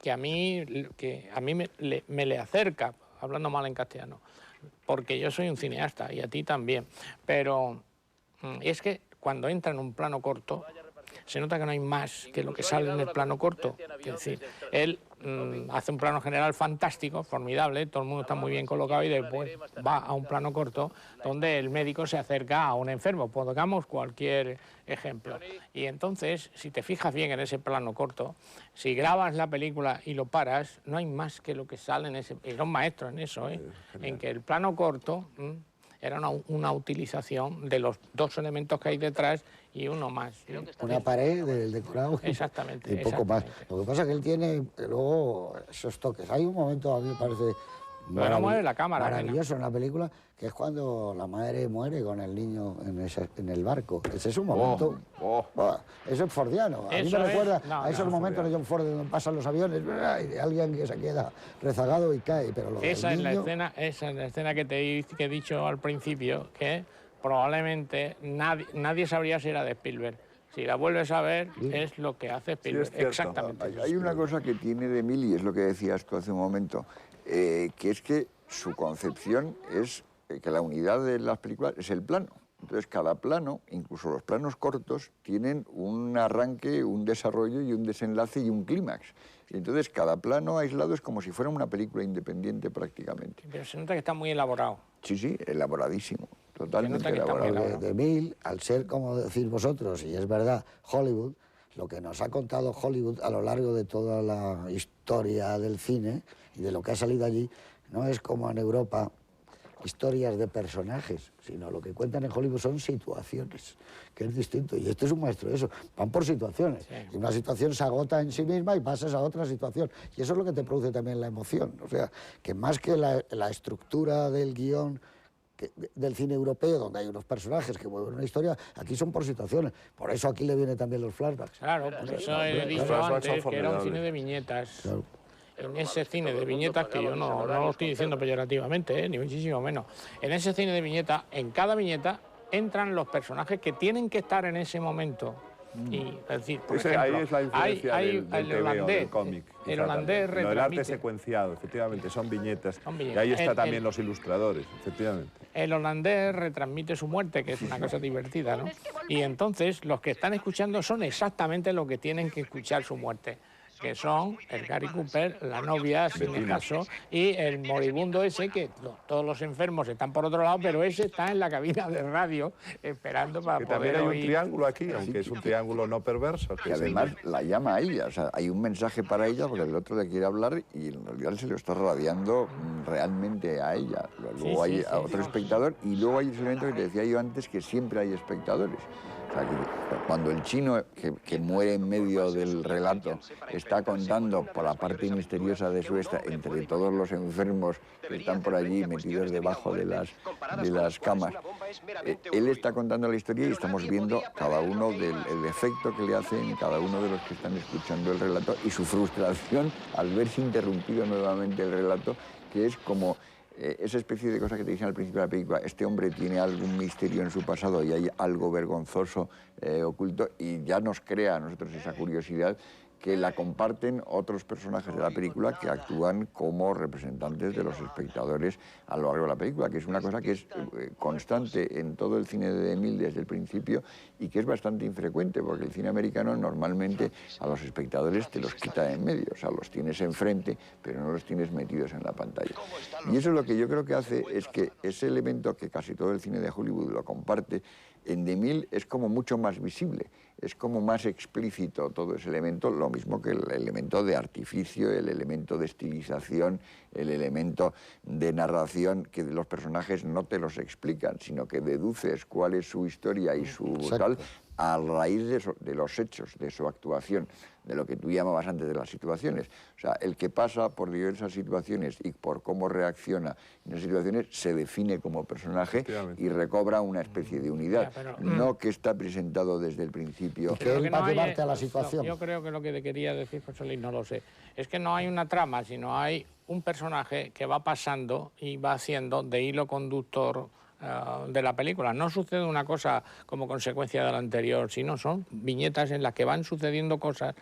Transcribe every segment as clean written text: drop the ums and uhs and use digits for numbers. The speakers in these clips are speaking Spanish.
que a mí me le acerca, hablando mal en castellano, porque yo soy un cineasta y a ti también, pero es que cuando entra en un plano corto, se nota que no hay más que lo que sale en el plano corto. Es decir, él hace un plano general fantástico, formidable, todo el mundo está muy bien colocado y después va a un plano corto donde el médico se acerca a un enfermo. Pongamos cualquier ejemplo. Y entonces, si te fijas bien en ese plano corto, si grabas la película y lo paras, no hay más que lo que sale en ese... Y son maestros en eso, en que el plano corto... era una utilización de los dos elementos que hay detrás y uno más. Una pared del decorado exactamente, y poco más. Lo que pasa es que él tiene luego esos toques. Hay un momento, a mí me parece no mueve la cámara, maravilloso en la película, que es cuando la madre muere con el niño en el barco. Ese es un momento... eso es fordiano. A mí me recuerda a esos momentos de John Ford donde pasan los aviones y de alguien que se queda rezagado y cae. Pero esa es la escena que te he dicho al principio, que probablemente nadie sabría si era de Spielberg. Si la vuelves a ver, es lo que hace Spielberg. Sí, exactamente. Hay una cosa que tiene de Mil, y es lo que decías tú hace un momento, que es que su concepción es que la unidad de las películas es el plano. Entonces, cada plano, incluso los planos cortos, tienen un arranque, un desarrollo y un desenlace y un clímax. Y entonces, cada plano aislado es como si fuera una película independiente prácticamente. Pero se nota que está muy elaborado. Sí, elaboradísimo. Totalmente elaborado. De Mil, al ser, como decís vosotros, y es verdad, Hollywood, lo que nos ha contado Hollywood a lo largo de toda la historia del cine y de lo que ha salido allí, no es como en Europa historias de personajes, sino lo que cuentan en Hollywood son situaciones, que es distinto. Y este es un maestro de eso, van por situaciones. Sí. Y una situación se agota en sí misma y pasas a otra situación. Y eso es lo que te produce también la emoción. O sea, que más que la estructura del guión del cine europeo, donde hay unos personajes que mueven una historia, aquí son por situaciones. Por eso aquí le vienen también los flashbacks. Claro, por eso he dicho antes que era un cine de viñetas. Claro. En ese cine de viñetas, que yo no lo estoy diciendo peyorativamente, ni muchísimo menos. En ese cine de viñetas, en cada viñeta entran los personajes que tienen que estar en ese momento. Y, es decir, por ejemplo, ahí es la influencia del TVO, del cómic. El holandés retransmite... El arte secuenciado, efectivamente, son viñetas. Y ahí está también los ilustradores, efectivamente. El holandés retransmite su muerte, que es una cosa divertida, ¿no? Y entonces los que están escuchando son exactamente los que tienen que escuchar su muerte, que son el Gary Cooper, la novia, sin el caso, y el moribundo ese, que todos los enfermos están por otro lado, pero ese está en la cabina de radio esperando para poder también hay oír. Un triángulo aquí, aunque es un triángulo no perverso. Y además la llama a ella, o sea, hay un mensaje para ella porque el otro le quiere hablar y en realidad se lo está radiando realmente a ella. Luego hay a otro espectador y luego hay ese elemento que te decía yo antes, que siempre hay espectadores. O sea, que cuando el chino que muere en medio del relato está contando por la parte misteriosa de su entre todos los enfermos que están por allí metidos debajo de las camas, él está contando la historia y estamos viendo cada uno el efecto que le hace en cada uno de los que están escuchando el relato y su frustración al verse interrumpido nuevamente el relato, que es como esa especie de cosa que te dicen al principio de la película, este hombre tiene algún misterio en su pasado y hay algo vergonzoso oculto, y ya nos crea a nosotros esa curiosidad que la comparten otros personajes de la película que actúan como representantes de los espectadores a lo largo de la película, que es una cosa que es constante en todo el cine de Emile desde el principio y que es bastante infrecuente, porque el cine americano normalmente a los espectadores te los quita de en medio, o sea, los tienes enfrente, pero no los tienes metidos en la pantalla. Y eso es lo que yo creo que hace es que ese elemento que casi todo el cine de Hollywood lo comparte, en DeMille es como mucho más visible, es como más explícito todo ese elemento, lo mismo que el elemento de artificio, el elemento de estilización, el elemento de narración, que los personajes no te los explican, sino que deduces cuál es su historia y su tal a raíz de los hechos, de su actuación, de lo que tú llamabas antes de las situaciones. O sea, el que pasa por diversas situaciones y por cómo reacciona en esas situaciones se define como personaje y recobra una especie de unidad, no que está presentado desde el principio. Que él va a llevarte a la situación. Yo creo que lo que te quería decir, José Luis, no lo sé, es que no hay una trama, sino hay un personaje que va pasando y va haciendo de hilo conductor de la película. No sucede una cosa como consecuencia de la anterior, sino son viñetas en las que van sucediendo cosas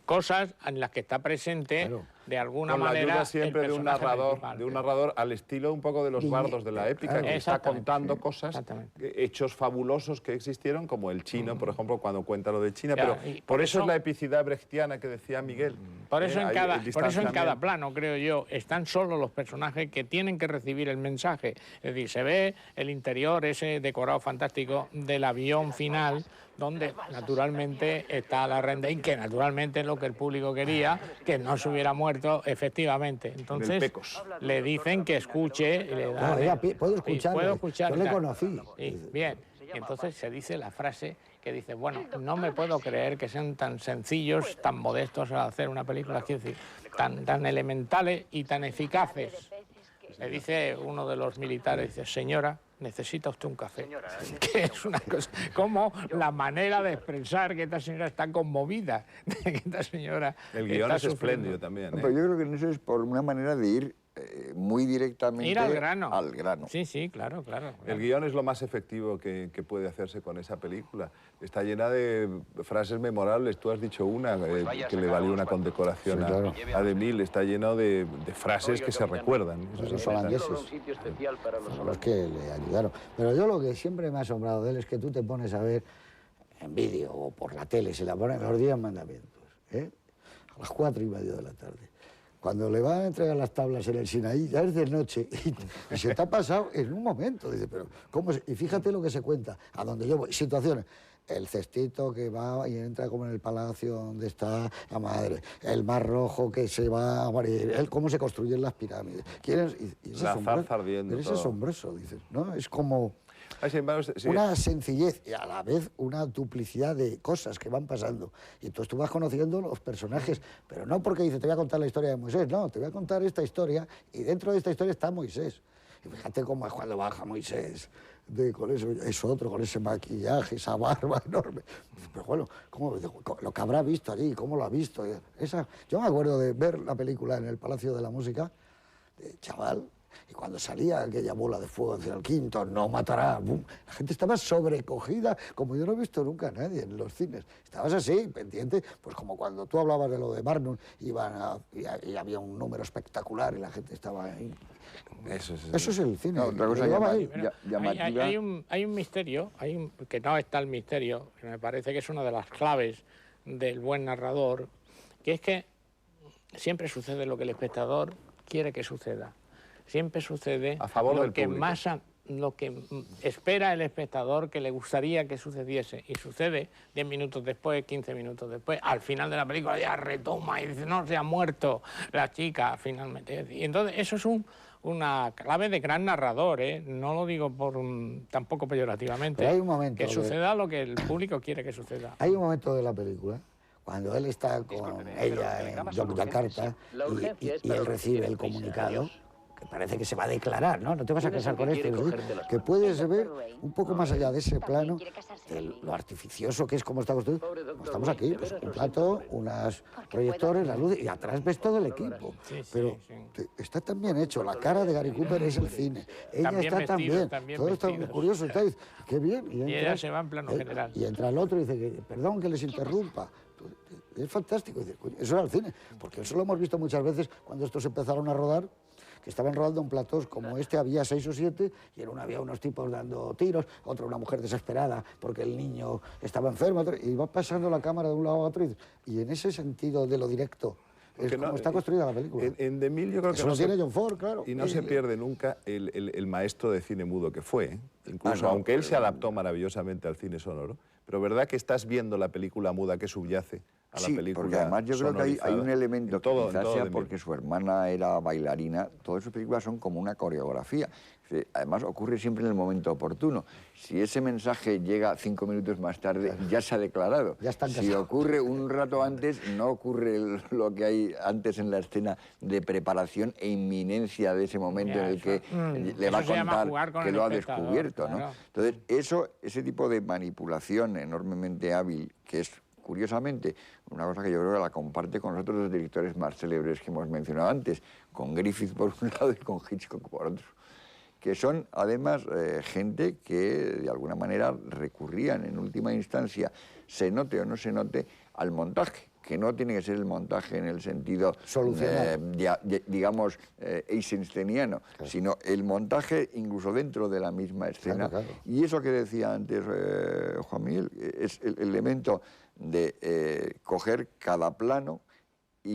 cosas en las que está presente, de alguna con la manera, ayuda siempre el de un personaje narrador al estilo un poco de los bardos de la épica, que está contando cosas, hechos fabulosos que existieron, como el chino, por ejemplo, cuando cuenta lo de China. Pero por eso es la epicidad brechtiana que decía Miguel. Por eso en cada plano, creo yo, están solo los personajes que tienen que recibir el mensaje. Es decir, se ve el interior, ese decorado fantástico del avión final, donde naturalmente está la Rendain, que naturalmente es lo que el público quería, que no se hubiera muerto efectivamente. Entonces le dicen que escuche. Y le dan, ¿puedo escuchar? Puedo escuchar. Yo le conocí. Sí, bien. Y entonces se dice la frase que dice, bueno, no me puedo creer que sean tan sencillos, tan modestos al hacer una película, quiero decir, tan elementales y tan eficaces. Le dice uno de los militares, dice, señora, necesita usted un café. Que es una cosa, como la manera de expresar que esta señora está conmovida, que esta señora el guión es espléndido también. Pero yo creo que eso es por una manera de ir muy directamente ir al grano. Al grano. Sí, claro. El guión es lo más efectivo que puede hacerse con esa película. Está llena de frases memorables. Tú has dicho una que le valió una condecoración a DeMille. Está lleno de frases que se recuerdan. Esos holandeses son los que le ayudaron. Pero yo lo que siempre me ha asombrado de él es que tú te pones a ver en vídeo o por la tele, se la ponen los 10 mandamientos, a las 4:30 de la tarde. Cuando le van a entregar las tablas en el Sinaí, ya es de noche, y se te ha pasado en un momento. Dice, pero ¿cómo? Y fíjate lo que se cuenta, a donde yo voy, situaciones. El cestito que va y entra como en el palacio donde está la madre, el mar rojo que se va a morir, cómo se construyen las pirámides. La zarza ardiendo. Es asombroso, dices, ¿no? Es como sí, una sencillez y a la vez una duplicidad de cosas que van pasando. Y entonces tú vas conociendo los personajes, pero no porque dice, te voy a contar la historia de Moisés, no, te voy a contar esta historia y dentro de esta historia está Moisés. Y fíjate cómo es cuando baja Moisés, con eso otro, con ese maquillaje, esa barba enorme. Pero bueno, lo que habrá visto allí, cómo lo ha visto. Yo me acuerdo de ver la película en el Palacio de la Música, de chaval, y cuando salía aquella bola de fuego hacia el quinto, no matará, ¡bum! La gente estaba sobrecogida, como yo no he visto nunca a nadie en los cines. Estabas así, pendiente, pues como cuando tú hablabas de lo de Barnum, y había un número espectacular y la gente estaba ahí. Eso es el cine. No, otra cosa llamativa. Hay un misterio, que no está el misterio, que me parece que es una de las claves del buen narrador, que es que siempre sucede lo que el espectador quiere que suceda. Siempre sucede a favor lo del que público. Lo que espera el espectador que le gustaría que sucediese. Y sucede 10 minutos después, 15 minutos después. Al final de la película ya retoma y dice, no, se ha muerto la chica finalmente. Y entonces eso es una clave de gran narrador, ¿eh? No lo digo tampoco peyorativamente. Pero hay un momento que suceda lo que el público quiere que suceda. Hay un momento de la película cuando él está con ella en Yogyakarta y él recibe el comunicado, que parece que se va a declarar, ¿no? No te vas a casar con este, que puedes ver un poco más allá de ese plano, de lo artificioso que es como está construido. Como estamos aquí, pues un plato, unos proyectores, la luz, y atrás ves todo el equipo. Pero está tan bien hecho, la cara de Gary Cooper es el cine, ella está tan bien, todo está muy curioso, está, qué bien. Y ella se va en plano general. Y entra el otro y dice, perdón que les interrumpa. Es fantástico, eso era el cine, porque eso lo hemos visto muchas veces cuando estos empezaron a rodar, que estaban rodando en platós como este, había 6 o 7, y en uno había unos tipos dando tiros, otro una mujer desesperada porque el niño estaba enfermo, y va pasando la cámara de un lado a otro, y en ese sentido de lo directo, es como está construida la película. En DeMille yo creo que eso lo tiene John Ford, claro. Y no se pierde nunca el maestro de cine mudo que fue, incluso aunque él se adaptó maravillosamente al cine sonoro, pero verdad que estás viendo la película muda que subyace a la película. Porque además yo creo que hay un elemento que quizás sea porque su hermana era bailarina, todas sus películas son como una coreografía. Además ocurre siempre en el momento oportuno. Si ese mensaje llega 5 minutos más tarde, ya se ha declarado. Ya están si ocurre un rato antes, no ocurre lo que hay antes en la escena de preparación e inminencia de ese momento en el que le va a contar que lo ha descubierto, ¿no? Entonces, ese tipo de manipulación enormemente hábil, que es curiosamente una cosa que yo creo que la comparte con los otros directores más célebres que hemos mencionado antes, con Griffith por un lado y con Hitchcock por otro, que son además gente que de alguna manera recurrían en última instancia, se note o no se note, al montaje, que no tiene que ser el montaje en el sentido, digamos, eisensteiniano, claro, sino el montaje incluso dentro de la misma escena. Claro, claro. Y eso que decía antes Juan Miguel, es el elemento de coger cada plano